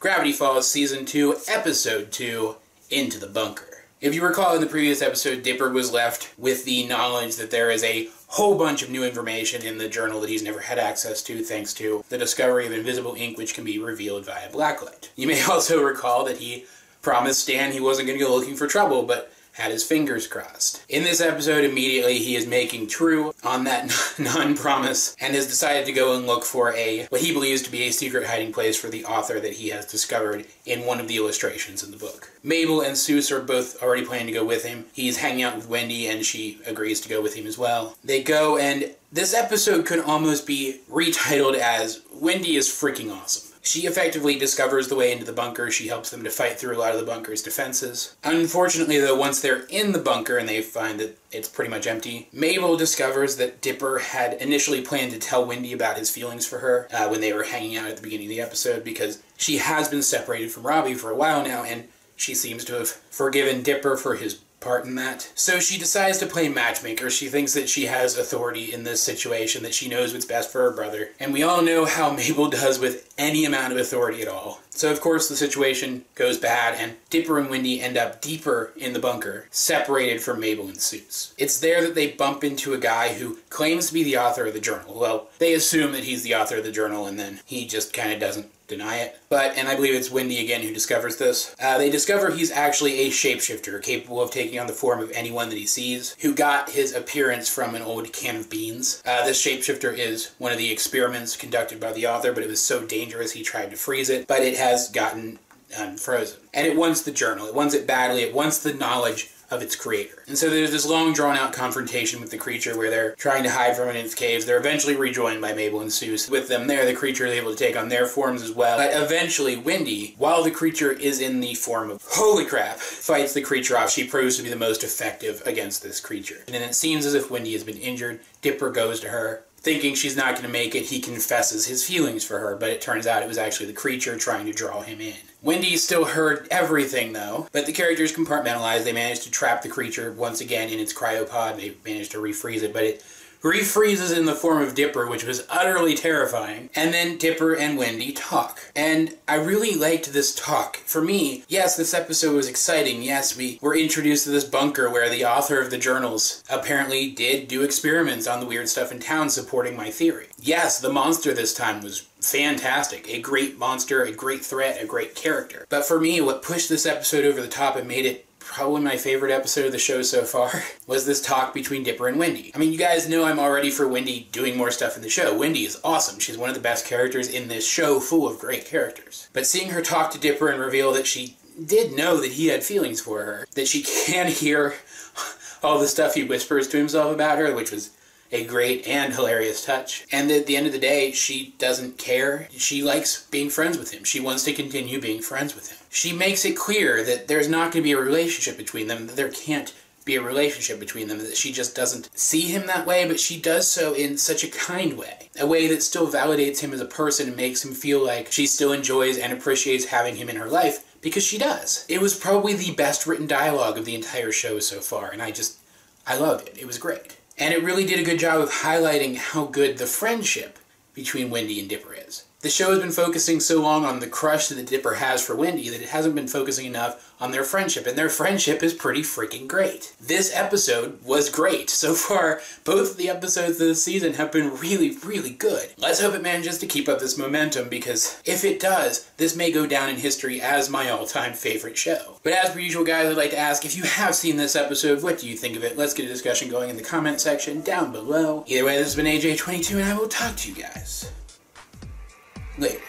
Gravity Falls Season 2, Episode 2, Into the Bunker. If you recall in the previous episode, Dipper was left with the knowledge that there is a whole bunch of new information in the journal that he's never had access to thanks to the discovery of invisible ink which can be revealed via blacklight. You may also recall that he promised Stan he wasn't going to go looking for trouble, but had his fingers crossed. In this episode, immediately he is making true on that non-promise and has decided to go and look for what he believes to be a secret hiding place for the author that he has discovered in one of the illustrations in the book. Mabel and Seuss are both already planning to go with him. He's hanging out with Wendy and she agrees to go with him as well. They go, and this episode could almost be retitled as Wendy is freaking awesome. She effectively discovers the way into the bunker. She helps them to fight through a lot of the bunker's defenses. Unfortunately, though, once they're in the bunker and they find that it's pretty much empty, Mabel discovers that Dipper had initially planned to tell Wendy about his feelings for her when they were hanging out at the beginning of the episode, because she has been separated from Robbie for a while now, and she seems to have forgiven Dipper for his part in that. So she decides to play matchmaker. She thinks that she has authority in this situation, that she knows what's best for her brother. And we all know how Mabel does with any amount of authority at all. So of course the situation goes bad and Dipper and Wendy end up deeper in the bunker, separated from Mabel and Seuss. It's there that they bump into a guy who claims to be the author of the journal. Well, they assume that he's the author of the journal and then he just kind of doesn't deny it. And I believe it's Wendy again who discovers this. They discover he's actually a shapeshifter, capable of taking on the form of anyone that he sees, who got his appearance from an old can of beans. This shapeshifter is one of the experiments conducted by the author, but it was so dangerous he tried to freeze it, but it has gotten unfrozen. And it wants the journal. It wants it badly. It wants the knowledge of its creator. And so there's this long drawn-out confrontation with the creature where they're trying to hide from it in its caves. They're eventually rejoined by Mabel and Seuss. With them there, the creature is able to take on their forms as well. But eventually, Wendy, while the creature is in the form of holy crap, fights the creature off. She proves to be the most effective against this creature. And then it seems as if Wendy has been injured. Dipper goes to her. Thinking she's not going to make it, he confesses his feelings for her, but it turns out it was actually the creature trying to draw him in. Wendy still heard everything, though, but the characters compartmentalized. They managed to trap the creature once again in its cryopod. They managed to refreeze it, but it refreezes in the form of Dipper, which was utterly terrifying. And then Dipper and Wendy talk. And I really liked this talk. For me, yes, this episode was exciting. Yes, we were introduced to this bunker where the author of the journals apparently did do experiments on the weird stuff in town supporting my theory. Yes, the monster this time was fantastic. A great monster, a great threat, a great character. But for me, what pushed this episode over the top and made it probably my favorite episode of the show so far was this talk between Dipper and Wendy. I mean, you guys know I'm already for Wendy doing more stuff in the show. Wendy is awesome. She's one of the best characters in this show, full of great characters. But seeing her talk to Dipper and reveal that she did know that he had feelings for her, that she can hear all the stuff he whispers to himself about her, which was a great and hilarious touch. And at the end of the day, she doesn't care. She likes being friends with him. She wants to continue being friends with him. She makes it clear that there's not going to be a relationship between them, that there can't be a relationship between them, that she just doesn't see him that way, but she does so in such a kind way. A way that still validates him as a person and makes him feel like she still enjoys and appreciates having him in her life, because she does. It was probably the best written dialogue of the entire show so far, and I loved it. It was great. And it really did a good job of highlighting how good the friendship between Wendy and Dipper is. The show has been focusing so long on the crush that Dipper has for Wendy that it hasn't been focusing enough on their friendship, and their friendship is pretty freaking great. This episode was great. So far, both of the episodes of this season have been really, really good. Let's hope it manages to keep up this momentum, because if it does, this may go down in history as my all-time favorite show. But as per usual, guys, I'd like to ask, if you have seen this episode, what do you think of it? Let's get a discussion going in the comment section down below. Either way, this has been AJ22, and I will talk to you guys later.